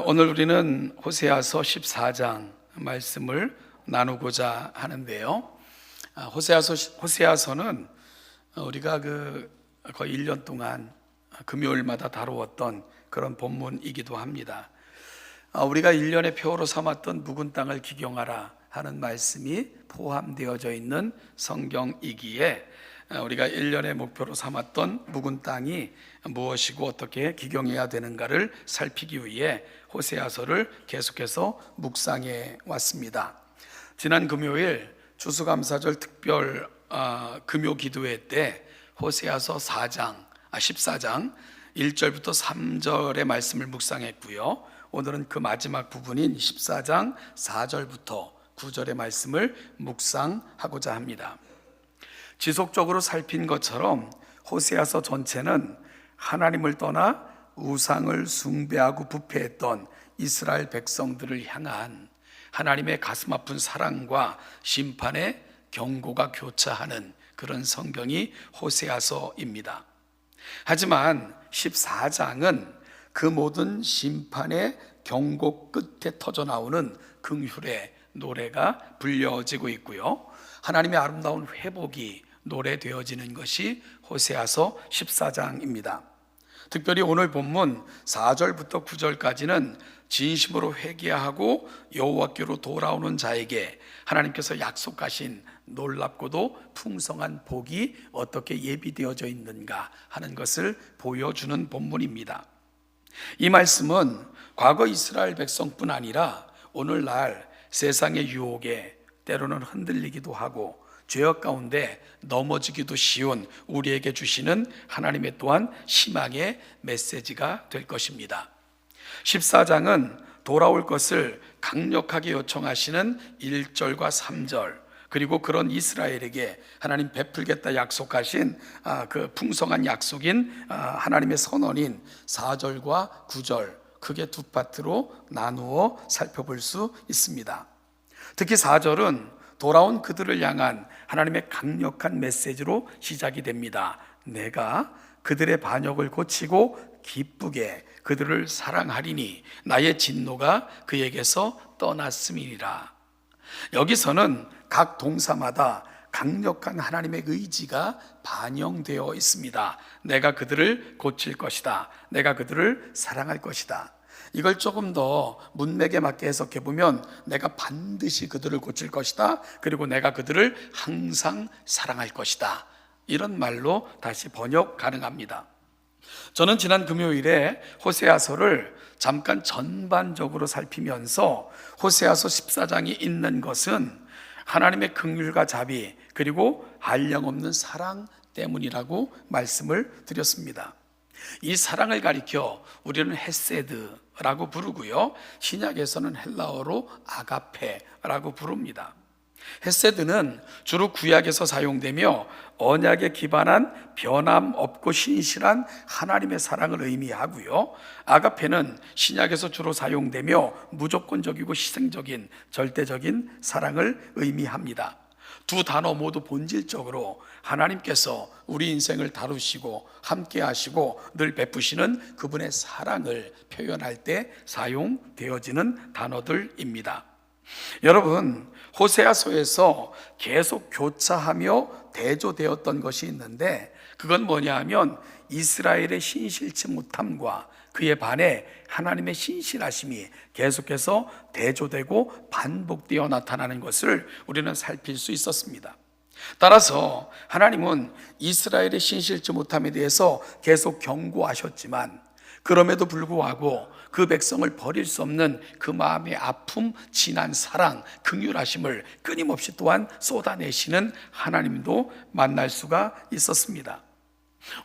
오늘 우리는 호세아서 14장 말씀을 나누고자 하는데요. 호세아서는 우리가 거의 1년 동안 금요일마다 다루었던 그런 본문이기도 합니다. 우리가 1년의 표로 삼았던 묵은 땅을 기경하라 하는 말씀이 포함되어져 있는 성경이기에 우리가 1년의 목표로 삼았던 묵은 땅이 무엇이고 어떻게 기경해야 되는가를 살피기 위해 호세아서를 계속해서 묵상해 왔습니다. 지난 금요일 추수감사절 특별 금요 기도회 때 호세아서 14장 1절부터 3절의 말씀을 묵상했고요. 오늘은 그 마지막 부분인 14장 4절부터 9절의 말씀을 묵상하고자 합니다. 지속적으로 살핀 것처럼 호세아서 전체는 하나님을 떠나 우상을 숭배하고 부패했던 이스라엘 백성들을 향한 하나님의 가슴 아픈 사랑과 심판의 경고가 교차하는 그런 성경이 호세아서입니다. 하지만 14장은 그 모든 심판의 경고 끝에 터져나오는 긍휼의 노래가 불려지고 있고요. 하나님의 아름다운 회복이 노래되어지는 것이 호세아서 14장입니다. 특별히 오늘 본문 4절부터 9절까지는 진심으로 회개하고 여호와께로 돌아오는 자에게 하나님께서 약속하신 놀랍고도 풍성한 복이 어떻게 예비되어져 있는가 하는 것을 보여주는 본문입니다. 이 말씀은 과거 이스라엘 백성뿐 아니라 오늘날 세상의 유혹에 때로는 흔들리기도 하고 죄악 가운데 넘어지기도 쉬운 우리에게 주시는 하나님의 또한 희망의 메시지가 될 것입니다. 14장은 돌아올 것을 강력하게 요청하시는 1절과 3절, 그리고 그런 이스라엘에게 하나님 베풀겠다 약속하신 그 풍성한 약속인 하나님의 선언인 4절과 9절, 크게 두 파트로 나누어 살펴볼 수 있습니다. 특히 4절은 돌아온 그들을 향한 하나님의 강력한 메시지로 시작이 됩니다. 내가 그들의 반역을 고치고 기쁘게 그들을 사랑하리니 나의 진노가 그에게서 떠났음이니라. 여기서는 각 동사마다 강력한 하나님의 의지가 반영되어 있습니다. 내가 그들을 고칠 것이다. 내가 그들을 사랑할 것이다. 이걸 조금 더 문맥에 맞게 해석해 보면 내가 반드시 그들을 고칠 것이다. 그리고 내가 그들을 항상 사랑할 것이다. 이런 말로 다시 번역 가능합니다. 저는 지난 금요일에 호세아서를 잠깐 전반적으로 살피면서 호세아서 14장이 있는 것은 하나님의 긍휼과 자비 그리고 한량없는 사랑 때문이라고 말씀을 드렸습니다. 이 사랑을 가리켜 우리는 헤세드라고 부르고요, 신약에서는 헬라어로 아가페라고 부릅니다. 헤세드는 주로 구약에서 사용되며 언약에 기반한 변함없고 신실한 하나님의 사랑을 의미하고요, 아가페는 신약에서 주로 사용되며 무조건적이고 희생적인 절대적인 사랑을 의미합니다. 두 단어 모두 본질적으로 하나님께서 우리 인생을 다루시고 함께 하시고 늘 베푸시는 그분의 사랑을 표현할 때 사용되어지는 단어들입니다. 여러분, 호세아서에서 계속 교차하며 대조되었던 것이 있는데 그건 뭐냐 하면 이스라엘의 신실치 못함과 그에 반해 하나님의 신실하심이 계속해서 대조되고 반복되어 나타나는 것을 우리는 살필 수 있었습니다. 따라서 하나님은 이스라엘의 신실치 못함에 대해서 계속 경고하셨지만 그럼에도 불구하고 그 백성을 버릴 수 없는 그 마음의 아픔, 진한 사랑, 긍휼하심을 끊임없이 또한 쏟아내시는 하나님도 만날 수가 있었습니다.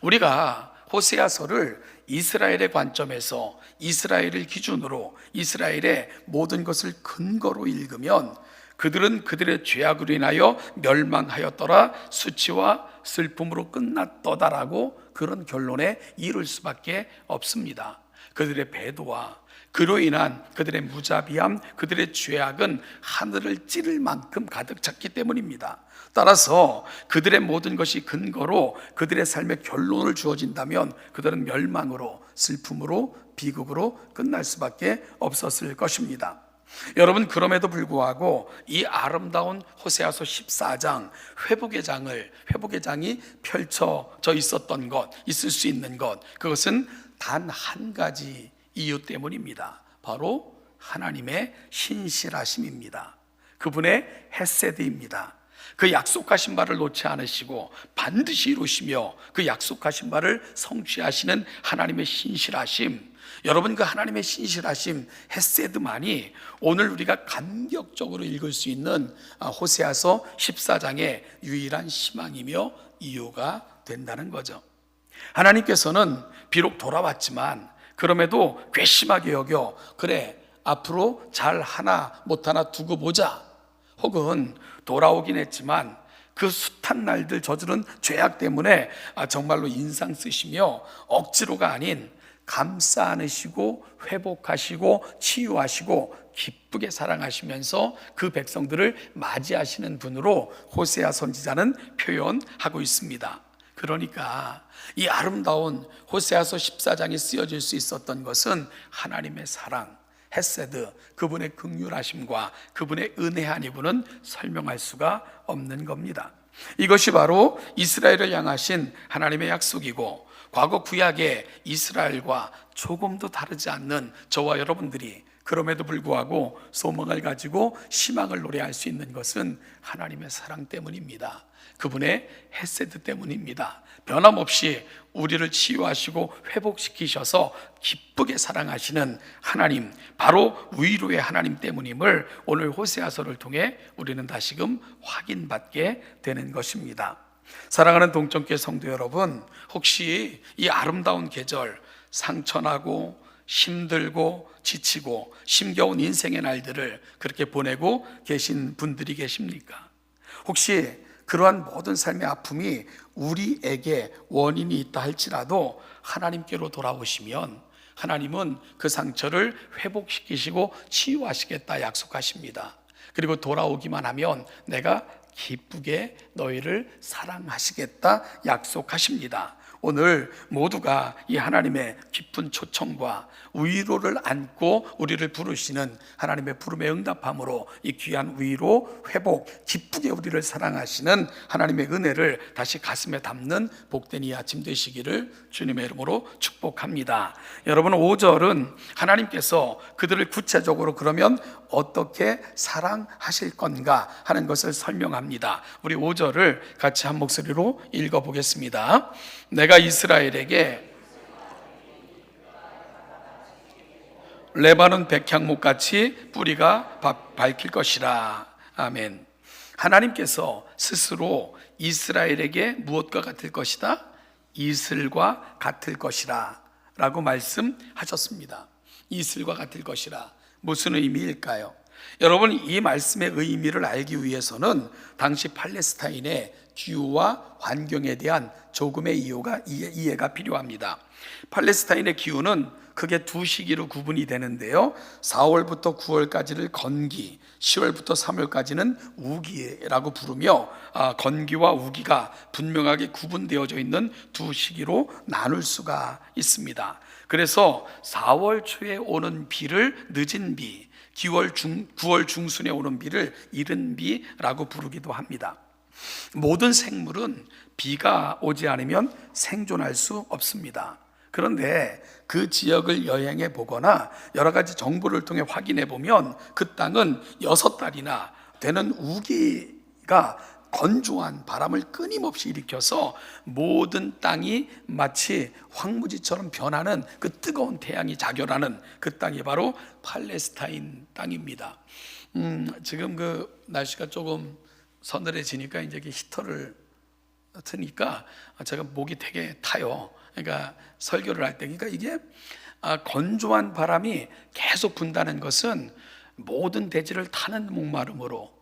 우리가 호세아서를 이스라엘의 관점에서 이스라엘을 기준으로 이스라엘의 모든 것을 근거로 읽으면 그들은 그들의 죄악으로 인하여 멸망하였더라, 수치와 슬픔으로 끝났더다라고 그런 결론에 이를 수밖에 없습니다. 그들의 배도와 그로 인한 그들의 무자비함, 그들의 죄악은 하늘을 찌를 만큼 가득 찼기 때문입니다. 따라서 그들의 모든 것이 근거로 그들의 삶의 결론을 주어진다면 그들은 멸망으로, 슬픔으로 비극으로 끝날 수밖에 없었을 것입니다. 여러분, 그럼에도 불구하고 이 아름다운 호세아서 14장 회복의 장이 펼쳐져 있었던 것, 있을 수 있는 것, 그것은 단 한 가지 이유 때문입니다. 바로 하나님의 신실하심입니다. 그분의 헤세드입니다. 그 약속하신 바를 놓지 않으시고 반드시 이루시며 그 약속하신 바를 성취하시는 하나님의 신실하심, 여러분, 그 하나님의 신실하심, 헤세드만이 오늘 우리가 감격적으로 읽을 수 있는 호세아서 14장의 유일한 희망이며 이유가 된다는 거죠. 하나님께서는 비록 돌아왔지만 그럼에도 괘씸하게 여겨, 그래 앞으로 잘 하나 못하나 두고 보자, 혹은 돌아오긴 했지만 그 숱한 날들 저지른 죄악 때문에 정말로 인상 쓰시며 억지로가 아닌 감싸 안으시고 회복하시고 치유하시고 기쁘게 사랑하시면서 그 백성들을 맞이하시는 분으로 호세아 선지자는 표현하고 있습니다. 그러니까 이 아름다운 호세아서 14장이 쓰여질 수 있었던 것은 하나님의 사랑, 헤세드, 그분의 긍휼하심과 그분의 은혜한 이분은 설명할 수가 없는 겁니다. 이것이 바로 이스라엘을 향하신 하나님의 약속이고, 과거 구약의 이스라엘과 조금도 다르지 않는 저와 여러분들이 그럼에도 불구하고 소망을 가지고 희망을 노래할 수 있는 것은 하나님의 사랑 때문입니다. 그분의 헤세드 때문입니다. 변함없이 우리를 치유하시고 회복시키셔서 기쁘게 사랑하시는 하나님, 바로 위로의 하나님 때문임을 오늘 호세아서를 통해 우리는 다시금 확인받게 되는 것입니다. 사랑하는 동정교회 성도 여러분, 혹시 이 아름다운 계절, 상처나고 힘들고 지치고 힘겨운 인생의 날들을 그렇게 보내고 계신 분들이 계십니까? 혹시 그러한 모든 삶의 아픔이 우리에게 원인이 있다 할지라도 하나님께로 돌아오시면 하나님은 그 상처를 회복시키시고 치유하시겠다 약속하십니다. 그리고 돌아오기만 하면 내가 기쁘게 너희를 사랑하시겠다 약속하십니다. 오늘 모두가 이 하나님의 깊은 초청과 위로를 안고 우리를 부르시는 하나님의 부름에 응답함으로 이 귀한 위로, 회복, 기쁘게 우리를 사랑하시는 하나님의 은혜를 다시 가슴에 담는 복된 이 아침 되시기를 주님의 이름으로 축복합니다. 여러분, 5절은 하나님께서 그들을 구체적으로 그러면 어떻게 사랑하실 건가 하는 것을 설명합니다. 우리 5절을 같이 한 목소리로 읽어보겠습니다. 내가 이스라엘에게 레바논 백향목같이 뿌리가 밝힐 것이라. 아멘. 하나님께서 스스로 이스라엘에게 무엇과 같을 것이다? 이슬과 같을 것이라 라고 말씀하셨습니다. 이슬과 같을 것이라. 무슨 의미일까요? 여러분, 이 말씀의 의미를 알기 위해서는 당시 팔레스타인의 기후와 환경에 대한 조금의 이해가 필요합니다. 팔레스타인의 기후는 크게 두 시기로 구분이 되는데요, 4월부터 9월까지를 건기, 10월부터 3월까지는 우기라고 부르며 건기와 우기가 분명하게 구분되어져 있는 두 시기로 나눌 수가 있습니다. 그래서 4월 초에 오는 비를 늦은 비, 9월 중순에 오는 비를 이른 비라고 부르기도 합니다. 모든 생물은 비가 오지 않으면 생존할 수 없습니다. 그런데 그 지역을 여행해 보거나 여러 가지 정보를 통해 확인해 보면 그 땅은 6달이나 되는 우기가 건조한 바람을 끊임없이 일으켜서 모든 땅이 마치 황무지처럼 변하는 그 뜨거운 태양이 자결하는 그 땅이 바로 팔레스타인 땅입니다. 지금 그 날씨가 조금 서늘해지니까 이제 히터를 트니까 제가 목이 되게 타요. 그러니까 설교를 할 때, 그러니까 이게 건조한 바람이 계속 분다는 것은 모든 대지를 타는 목마름으로,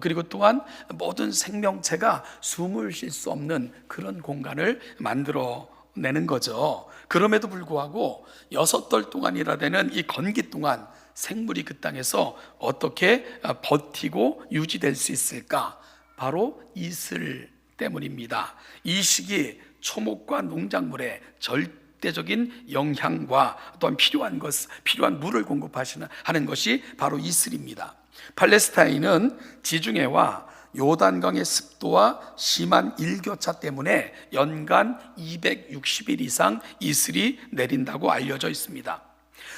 그리고 또한 모든 생명체가 숨을 쉴 수 없는 그런 공간을 만들어내는 거죠. 그럼에도 불구하고 6달 동안이라 되는 이 건기 동안 생물이 그 땅에서 어떻게 버티고 유지될 수 있을까? 바로 이슬 때문입니다. 이 시기 초목과 농작물의 절대적인 영향과 또한 필요한 물을 공급하는 것이 바로 이슬입니다. 팔레스타인은 지중해와 요단강의 습도와 심한 일교차 때문에 연간 260일 이상 이슬이 내린다고 알려져 있습니다.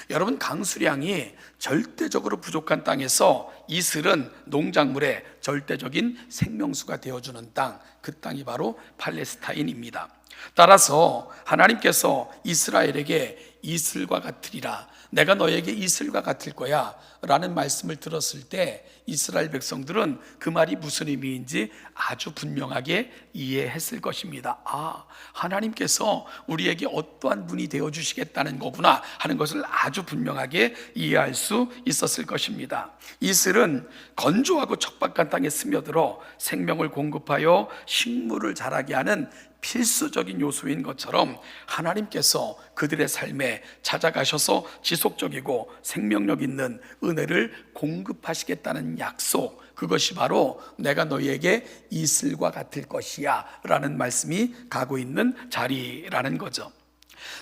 여러분, 강수량이 절대적으로 부족한 땅에서 이슬은 농작물의 절대적인 생명수가 되어주는 땅, 그 땅이 바로 팔레스타인입니다. 따라서 하나님께서 이스라엘에게 이슬과 같으리라, 내가 너에게 이슬과 같을 거야 라는 말씀을 들었을 때 이스라엘 백성들은 그 말이 무슨 의미인지 아주 분명하게 이해했을 것입니다. 아, 하나님께서 우리에게 어떠한 분이 되어주시겠다는 거구나 하는 것을 아주 분명하게 이해할 수 있었을 것입니다. 이슬은 건조하고 척박한 땅에 스며들어 생명을 공급하여 식물을 자라게 하는 필수적인 요소인 것처럼 하나님께서 그들의 삶에 찾아가셔서 지속적이고 생명력 있는 은혜를 공급하시겠다는 약속, 그것이 바로 내가 너희에게 이슬과 같을 것이야 라는 말씀이 가고 있는 자리라는 거죠.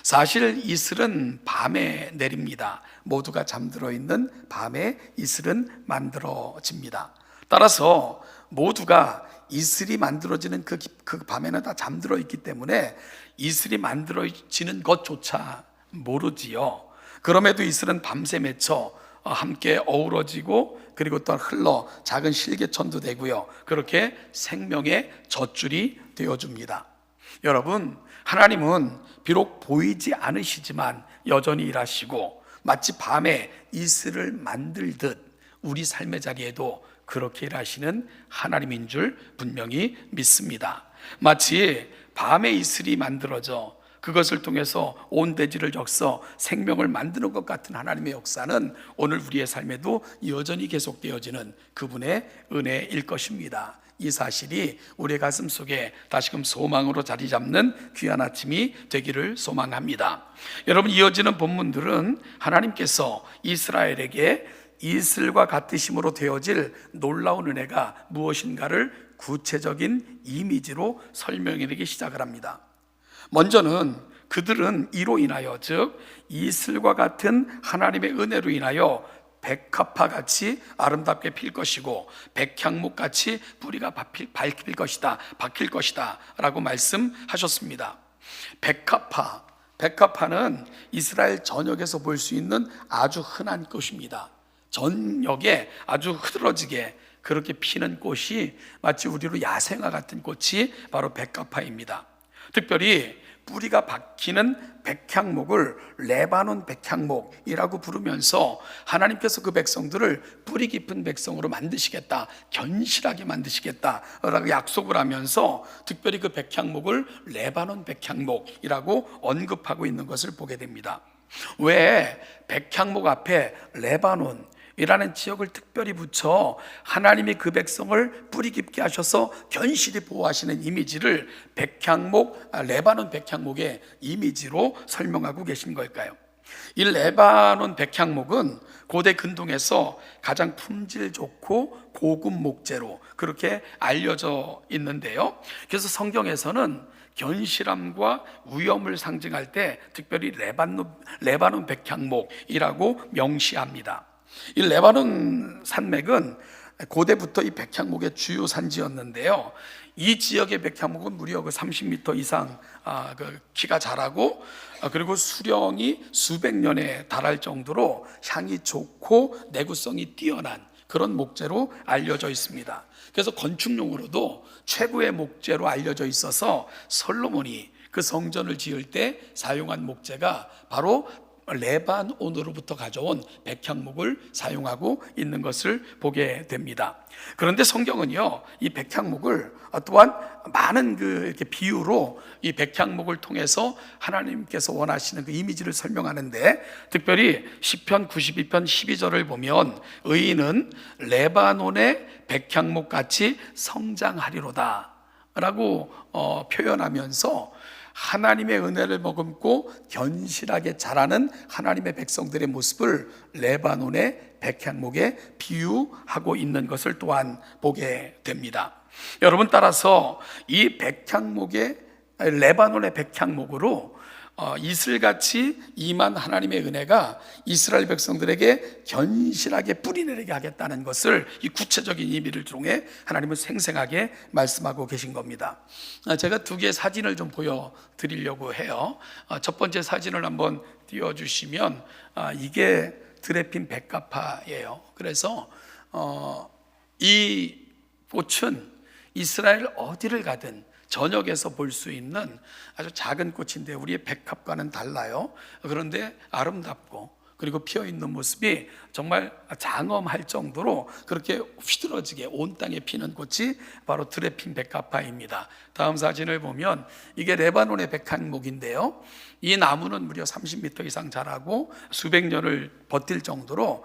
사실 이슬은 밤에 내립니다. 모두가 잠들어 있는 밤에 이슬은 만들어집니다. 따라서 모두가 이슬이 만들어지는 그 밤에는 다 잠들어 있기 때문에 이슬이 만들어지는 것조차 모르지요. 그럼에도 이슬은 밤새 맺혀 함께 어우러지고 그리고 또 흘러 작은 실개천도 되고요. 그렇게 생명의 젖줄이 되어줍니다. 여러분, 하나님은 비록 보이지 않으시지만 여전히 일하시고 마치 밤에 이슬을 만들듯 우리 삶의 자리에도 그렇게 일하시는 하나님인 줄 분명히 믿습니다. 마치 밤에 이슬이 만들어져 그것을 통해서 온 대지를 적셔 생명을 만드는 것 같은 하나님의 역사는 오늘 우리의 삶에도 여전히 계속되어지는 그분의 은혜일 것입니다. 이 사실이 우리의 가슴 속에 다시금 소망으로 자리 잡는 귀한 아침이 되기를 소망합니다. 여러분, 이어지는 본문들은 하나님께서 이스라엘에게 이슬과 같으심으로 되어질 놀라운 은혜가 무엇인가를 구체적인 이미지로 설명해내기 시작을 합니다. 먼저는 그들은 이로 인하여, 즉 이슬과 같은 하나님의 은혜로 인하여 백합화같이 아름답게 필 것이고 백향목같이 뿌리가 박힐 것이다 라고 말씀하셨습니다. 백합화는 이스라엘 전역에서 볼 수 있는 아주 흔한 꽃입니다. 전역에 아주 흐드러지게 그렇게 피는 꽃이 마치 우리로 야생화 같은 꽃이 바로 백합화입니다. 특별히 뿌리가 박히는 백향목을 레바논 백향목이라고 부르면서 하나님께서 그 백성들을 뿌리 깊은 백성으로 만드시겠다, 견실하게 만드시겠다라고 약속을 하면서 특별히 그 백향목을 레바논 백향목이라고 언급하고 있는 것을 보게 됩니다. 왜 백향목 앞에 레바논 이라는 지역을 특별히 붙여 하나님이 그 백성을 뿌리 깊게 하셔서 견실히 보호하시는 이미지를 레바논 백향목의 이미지로 설명하고 계신 걸까요? 이 레바논 백향목은 고대 근동에서 가장 품질 좋고 고급 목재로 그렇게 알려져 있는데요. 그래서 성경에서는 견실함과 위엄을 상징할 때 특별히 레바논 백향목이라고 명시합니다. 이 레바논 산맥은 고대부터 이 백향목의 주요 산지였는데요. 이 지역의 백향목은 무려 30m 이상 키가 자라고 그리고 수령이 수백 년에 달할 정도로 향이 좋고 내구성이 뛰어난 그런 목재로 알려져 있습니다. 그래서 건축용으로도 최고의 목재로 알려져 있어서 솔로몬이 그 성전을 지을 때 사용한 목재가 바로 레바논으로부터 가져온 백향목을 사용하고 있는 것을 보게 됩니다. 그런데 성경은요, 이 백향목을 또한 많은 이렇게 비유로 이 백향목을 통해서 하나님께서 원하시는 그 이미지를 설명하는데, 특별히 시편 92편 12절을 보면 의인은 레바논의 백향목 같이 성장하리로다 라고 표현하면서 하나님의 은혜를 머금고 견실하게 자라는 하나님의 백성들의 모습을 레바논의 백향목에 비유하고 있는 것을 또한 보게 됩니다. 여러분, 따라서 이 레바논의 백향목으로 이슬같이 임한 하나님의 은혜가 이스라엘 백성들에게 견실하게 뿌리내리게 하겠다는 것을 이 구체적인 의미를 통해 하나님은 생생하게 말씀하고 계신 겁니다. 제가 두 개의 사진을 좀 보여드리려고 해요. 첫 번째 사진을 한번 띄워주시면 이게 드레핀 백합화예요. 그래서 이 꽃은 이스라엘 어디를 가든 전역에서 볼 수 있는 아주 작은 꽃인데 우리의 백합과는 달라요. 그런데 아름답고 그리고 피어있는 모습이 정말 장엄할 정도로 그렇게 휘두러지게 온 땅에 피는 꽃이 바로 드레핀 백합화입니다. 다음 사진을 보면 이게 레바논의 백향목인데요, 이 나무는 무려 30m 이상 자라고 수백 년을 버틸 정도로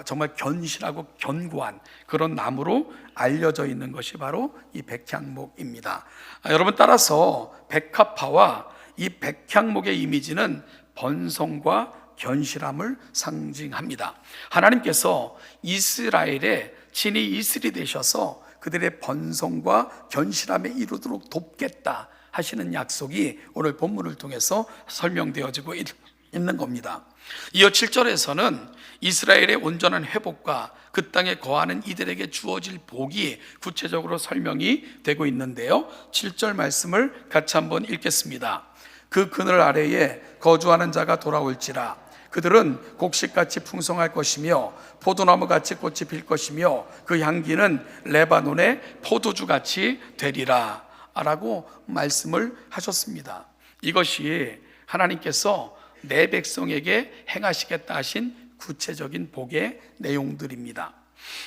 정말 견실하고 견고한 그런 나무로 알려져 있는 것이 바로 이 백향목입니다. 여러분, 따라서 백합화와 이 백향목의 이미지는 번성과 견실함을 상징합니다. 하나님께서 이스라엘에 친히 이슬이 되셔서 그들의 번성과 견실함에 이르도록 돕겠다 하시는 약속이 오늘 본문을 통해서 설명되어지고 있는 겁니다. 이어 7절에서는 이스라엘의 온전한 회복과 그 땅에 거하는 이들에게 주어질 복이 구체적으로 설명이 되고 있는데요, 7절 말씀을 같이 한번 읽겠습니다. 그 그늘 아래에 거주하는 자가 돌아올지라. 그들은 곡식같이 풍성할 것이며 포도나무같이 꽃이 필 것이며 그 향기는 레바논의 포도주같이 되리라 라고 말씀을 하셨습니다. 이것이 하나님께서 내 백성에게 행하시겠다 하신 구체적인 복의 내용들입니다.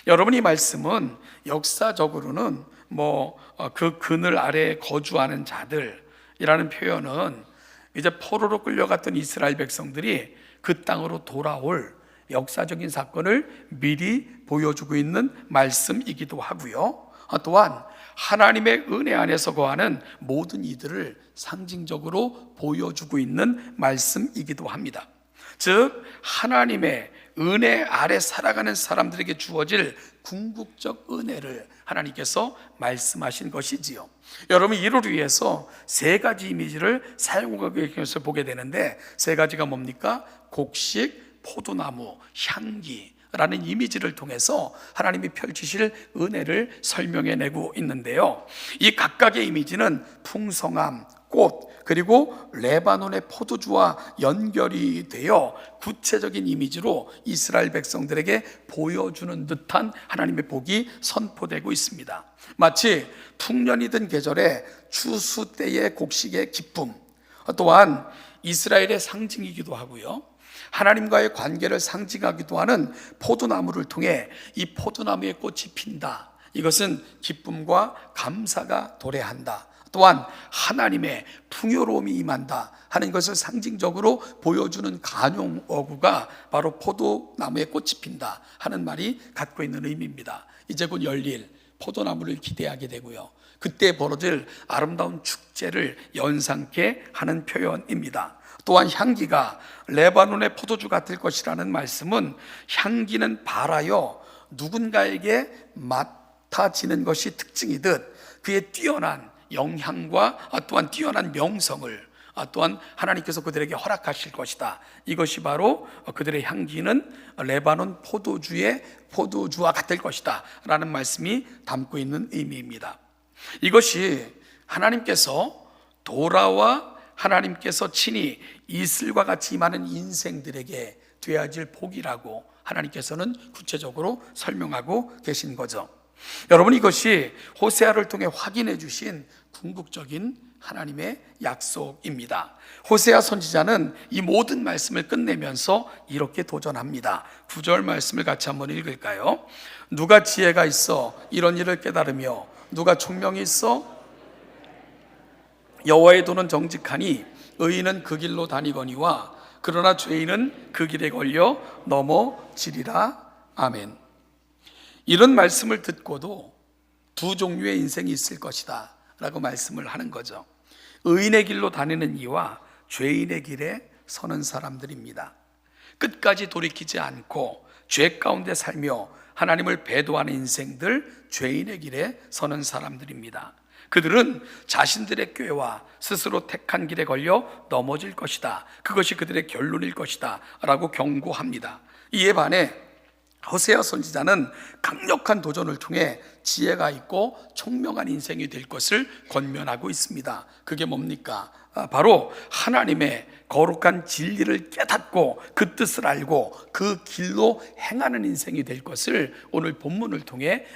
여러분, 이 말씀은 역사적으로는 그 그늘 아래에 거주하는 자들이라는 표현은 이제 포로로 끌려갔던 이스라엘 백성들이 그 땅으로 돌아올 역사적인 사건을 미리 보여주고 있는 말씀이기도 하고요, 또한 하나님의 은혜 안에서 거하는 모든 이들을 상징적으로 보여주고 있는 말씀이기도 합니다. 즉, 하나님의 은혜 아래 살아가는 사람들에게 주어질 궁극적 은혜를 하나님께서 말씀하신 것이지요. 여러분, 이를 위해서 세 가지 이미지를 사용하기 위해서 보게 되는데, 세 가지가 뭡니까? 곡식, 포도나무, 향기라는 이미지를 통해서 하나님이 펼치실 은혜를 설명해내고 있는데요, 이 각각의 이미지는 풍성함, 꽃, 그리고 레바논의 포도주와 연결이 되어 구체적인 이미지로 이스라엘 백성들에게 보여주는 듯한 하나님의 복이 선포되고 있습니다. 마치 풍년이 든 계절에 추수 때의 곡식의 기쁨, 또한 이스라엘의 상징이기도 하고요, 하나님과의 관계를 상징하기도 하는 포도나무를 통해 이 포도나무의 꽃이 핀다, 이것은 기쁨과 감사가 도래한다, 또한 하나님의 풍요로움이 임한다 하는 것을 상징적으로 보여주는 간용어구가 바로 포도나무에 꽃이 핀다 하는 말이 갖고 있는 의미입니다. 이제 곧 열릴 포도나무를 기대하게 되고요, 그때 벌어질 아름다운 축제를 연상케 하는 표현입니다. 또한 향기가 레바논의 포도주 같을 것이라는 말씀은 향기는 발하여 누군가에게 맡아지는 것이 특징이듯 그의 뛰어난 영향과 또한 뛰어난 명성을 또한 하나님께서 그들에게 허락하실 것이다. 이것이 바로 그들의 향기는 레바논 포도주의 포도주와 같을 것이다 라는 말씀이 담고 있는 의미입니다. 이것이 하나님께서 돌아와 하나님께서 친히 이슬과 같이 임하는 인생들에게 되어질 복이라고 하나님께서는 구체적으로 설명하고 계신 거죠. 여러분, 이것이 호세아를 통해 확인해 주신 궁극적인 하나님의 약속입니다. 호세아 선지자는 이 모든 말씀을 끝내면서 이렇게 도전합니다. 9절 말씀을 같이 한번 읽을까요? 누가 지혜가 있어 이런 일을 깨달으며 누가 총명이 있어? 여호와의 도는 정직하니 의인은 그 길로 다니거니와 그러나 죄인은 그 길에 걸려 넘어지리라. 아멘. 이런 말씀을 듣고도 두 종류의 인생이 있을 것이다 라고 말씀을 하는 거죠. 의인의 길로 다니는 이와 죄인의 길에 서는 사람들입니다. 끝까지 돌이키지 않고 죄 가운데 살며 하나님을 배도하는 인생들, 죄인의 길에 서는 사람들입니다. 그들은 자신들의 꾀와 스스로 택한 길에 걸려 넘어질 것이다. 그것이 그들의 결론일 것이다 라고 경고합니다. 이에 반해 호세아 선지자는 강력한 도전을 통해 지혜가 있고 총명한 인생이 될 것을 권면하고 있습니다. 그게 뭡니까? 바로 하나님의 거룩한 진리를 깨닫고 그 뜻을 알고 그 길로 행하는 인생이 될 것을 오늘 본문을 통해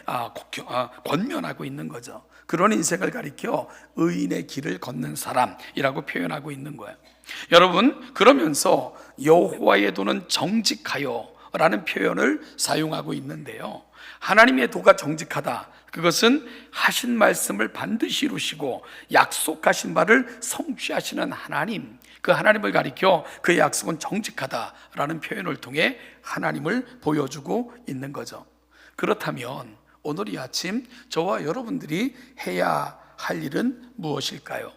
권면하고 있는 거죠. 그런 인생을 가리켜 의인의 길을 걷는 사람이라고 표현하고 있는 거예요. 여러분, 그러면서 여호와의 도는 정직하여 라는 표현을 사용하고 있는데요, 하나님의 도가 정직하다, 그것은 하신 말씀을 반드시 이루시고 약속하신 바를 성취하시는 하나님, 그 하나님을 가리켜 그의 약속은 정직하다라는 표현을 통해 하나님을 보여주고 있는 거죠. 그렇다면 오늘 이 아침 저와 여러분들이 해야 할 일은 무엇일까요?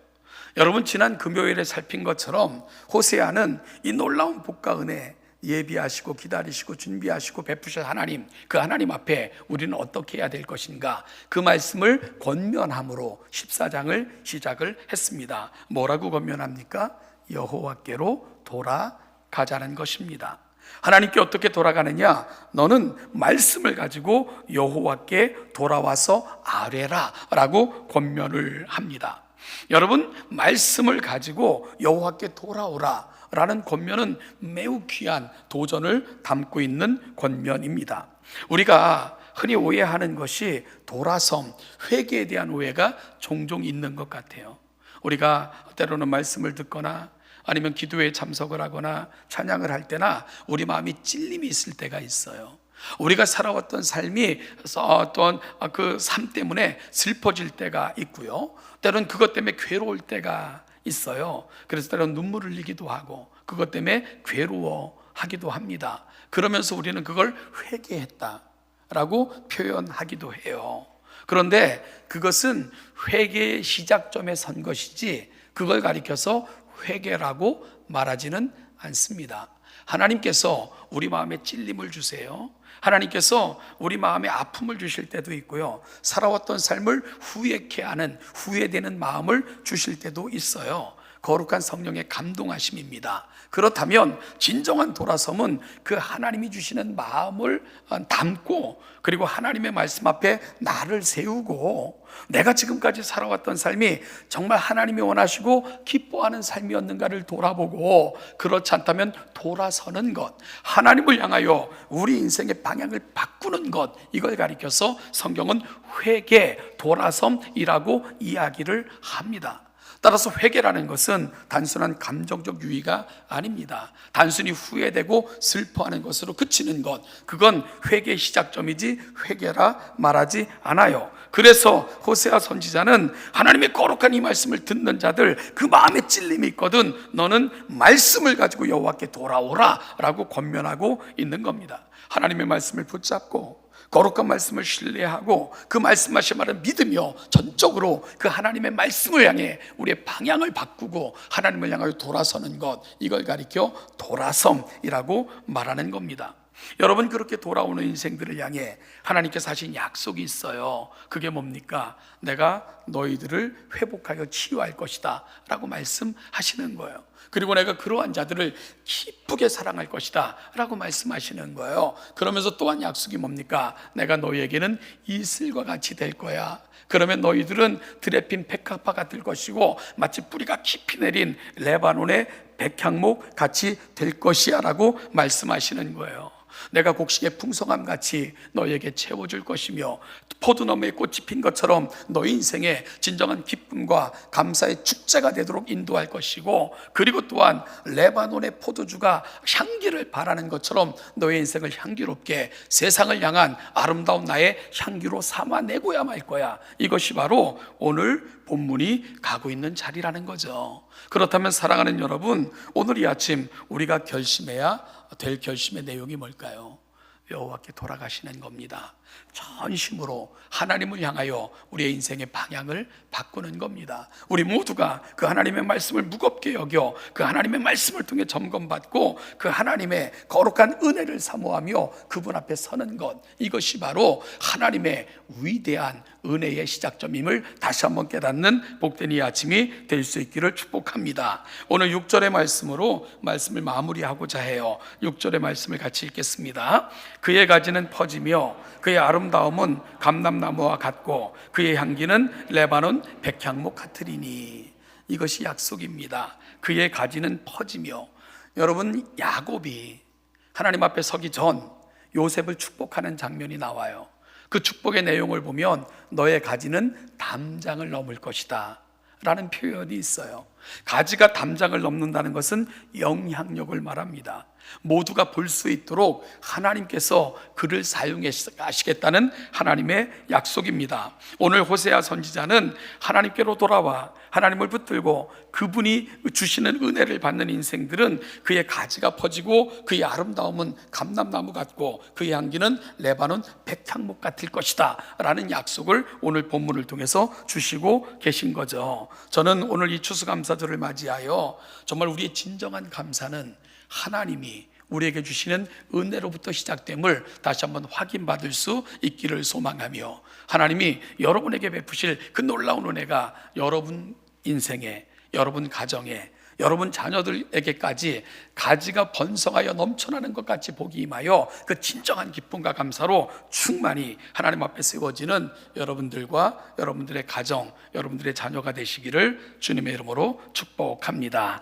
여러분, 지난 금요일에 살핀 것처럼 호세아는 이 놀라운 복과 은혜, 예비하시고 기다리시고 준비하시고 베푸실 하나님, 그 하나님 앞에 우리는 어떻게 해야 될 것인가, 그 말씀을 권면함으로 14장을 시작을 했습니다. 뭐라고 권면합니까? 여호와께로 돌아가자는 것입니다. 하나님께 어떻게 돌아가느냐? 너는 말씀을 가지고 여호와께 돌아와서 아뢰라 라고 권면을 합니다. 여러분, 말씀을 가지고 여호와께 돌아오라 라는 권면은 매우 귀한 도전을 담고 있는 권면입니다. 우리가 흔히 오해하는 것이 돌아섬, 회개에 대한 오해가 종종 있는 것 같아요. 우리가 때로는 말씀을 듣거나 아니면 기도에 참석을 하거나 찬양을 할 때나 우리 마음이 찔림이 있을 때가 있어요. 우리가 살아왔던 삶이 어떤 그 삶 때문에 슬퍼질 때가 있고요, 때로는 그것 때문에 괴로울 때가 있어요. 그래서 때로는 눈물을 흘리기도 하고 그것 때문에 괴로워하기도 합니다. 그러면서 우리는 그걸 회개했다라고 표현하기도 해요. 그런데 그것은 회개의 시작점에 선 것이지 그걸 가리켜서 회개라고 말하지는 않습니다. 하나님께서 우리 마음에 찔림을 주세요. 하나님께서 우리 마음에 아픔을 주실 때도 있고요, 살아왔던 삶을 후회케 하는, 후회되는 마음을 주실 때도 있어요. 거룩한 성령의 감동하심입니다. 그렇다면 진정한 돌아섬은 그 하나님이 주시는 마음을 담고, 그리고 하나님의 말씀 앞에 나를 세우고, 내가 지금까지 살아왔던 삶이 정말 하나님이 원하시고 기뻐하는 삶이었는가를 돌아보고, 그렇지 않다면 돌아서는 것, 하나님을 향하여 우리 인생의 방향을 바꾸는 것, 이걸 가리켜서 성경은 회개, 돌아섬이라고 이야기를 합니다. 따라서 회개라는 것은 단순한 감정적 유의가 아닙니다. 단순히 후회되고 슬퍼하는 것으로 그치는 것, 그건 회개의 시작점이지 회개라 말하지 않아요. 그래서 호세아 선지자는 하나님의 거룩한 이 말씀을 듣는 자들, 그 마음에 찔림이 있거든 너는 말씀을 가지고 여호와께 돌아오라 라고 권면하고 있는 겁니다. 하나님의 말씀을 붙잡고 거룩한 말씀을 신뢰하고 그 말씀하신 말을 믿으며 전적으로 그 하나님의 말씀을 향해 우리의 방향을 바꾸고 하나님을 향하여 돌아서는 것, 이걸 가리켜 돌아섬이라고 말하는 겁니다. 여러분, 그렇게 돌아오는 인생들을 향해 하나님께서 하신 약속이 있어요. 그게 뭡니까? 내가 너희들을 회복하여 치유할 것이다 라고 말씀하시는 거예요. 그리고 내가 그러한 자들을 기쁘게 사랑할 것이다 라고 말씀하시는 거예요. 그러면서 또한 약속이 뭡니까? 내가 너희에게는 이슬과 같이 될 거야. 그러면 너희들은 들에 핀 백합화가 될 것이고 마치 뿌리가 깊이 내린 레바논의 백향목 같이 될 것이야 라고 말씀하시는 거예요. 내가 곡식의 풍성함같이 너희에게 채워줄 것이며 포도나무에 꽃이 핀 것처럼 너희 인생에 진정한 기쁨과 감사의 축제가 되도록 인도할 것이고, 그리고 또한 레바논의 포도주가 향기를 바라는 것처럼 너희 인생을 향기롭게 세상을 향한 아름다운 나의 향기로 삼아내고야 말 거야. 이것이 바로 오늘 본문이 가고 있는 자리라는 거죠. 그렇다면 사랑하는 여러분, 오늘 이 아침 우리가 결심해야 될 결심의 내용이 뭘까요? 여호와께 돌아가시는 겁니다. 전심으로 하나님을 향하여 우리의 인생의 방향을 바꾸는 겁니다. 우리 모두가 그 하나님의 말씀을 무겁게 여겨 그 하나님의 말씀을 통해 점검받고 그 하나님의 거룩한 은혜를 사모하며 그분 앞에 서는 것, 이것이 바로 하나님의 위대한 은혜의 시작점임을 다시 한번 깨닫는 복된 이 아침이 될 수 있기를 축복합니다. 오늘 6절의 말씀으로 말씀을 마무리하고자 해요. 6절의 말씀을 같이 읽겠습니다. 그의 가지는 퍼지며 그의 아름다움은 감람나무와 같고 그의 향기는 레바논 백향목 같으리니. 이것이 약속입니다. 그의 가지는 퍼지며. 여러분, 야곱이 하나님 앞에 서기 전 요셉을 축복하는 장면이 나와요. 그 축복의 내용을 보면 너의 가지는 담장을 넘을 것이다 라는 표현이 있어요. 가지가 담장을 넘는다는 것은 영향력을 말합니다. 모두가 볼 수 있도록 하나님께서 그를 사용하시겠다는 하나님의 약속입니다. 오늘 호세아 선지자는 하나님께로 돌아와 하나님을 붙들고 그분이 주시는 은혜를 받는 인생들은 그의 가지가 퍼지고 그의 아름다움은 감람나무 같고 그의 향기는 레바논 백향목 같을 것이다 라는 약속을 오늘 본문을 통해서 주시고 계신 거죠. 저는 오늘 이 추수감사절을 맞이하여 정말 우리의 진정한 감사는 하나님이 우리에게 주시는 은혜로부터 시작됨을 다시 한번 확인받을 수 있기를 소망하며, 하나님이 여러분에게 베푸실 그 놀라운 은혜가 여러분 인생에, 여러분 가정에, 여러분 자녀들에게까지 가지가 번성하여 넘쳐나는 것 같이 복이 임하여 그 진정한 기쁨과 감사로 충만히 하나님 앞에 세워지는 여러분들과 여러분들의 가정, 여러분들의 자녀가 되시기를 주님의 이름으로 축복합니다.